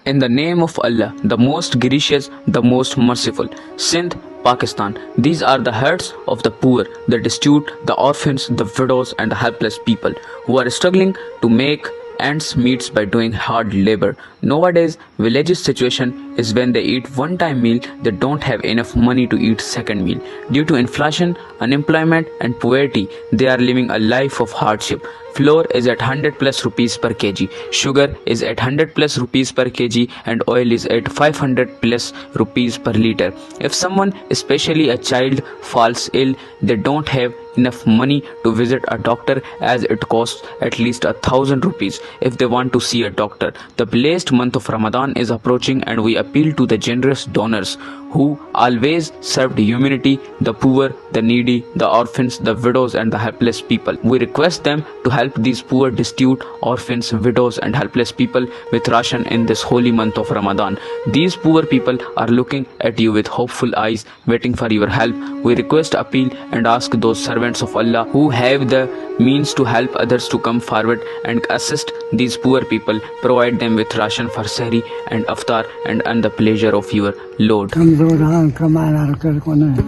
In the name of Allah, the most gracious, the most merciful. Sindh, Pakistan. These are the hearts of the poor, the destitute, the orphans, the widows, and the helpless people who are struggling to make ends meet by doing hard labor. Nowadays, villages situation is when they eat one-time meal, they don't have enough money to eat second meal. Due to inflation, unemployment, and poverty, they are living a life of hardship. Flour is at 100 plus rupees per kg, sugar is at 100 plus rupees per kg, and oil is at 500 plus rupees per liter. If someone, especially a child, falls ill, they don't have enough money to visit a doctor as it costs at least 1,000 rupees if they want to see a doctor. The blessed month of Ramadan is approaching and we appeal to the generous donors who always served humanity, the poor, the needy, the orphans, the widows and the helpless people. We request them to help these poor, destitute, orphans, widows and helpless people with ration in this holy month of Ramadan. These poor people are looking at you with hopeful eyes, waiting for your help. We request, appeal and ask those servants of Allah who have the means to help others to come forward and assist these poor people, provide them with ration for sahri and iftar and earn the pleasure of your Lord. कमजोर हाँ कमाना कर को नहीं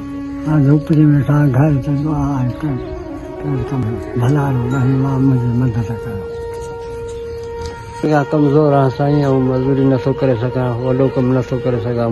आज ऊपरी में था घर से दुआ कर तुम भला नहीं माँ मुझे मदद करो कमजोर हाँ साईं मजदूरी न सो करे सका वॾो कमु न सो करे सघां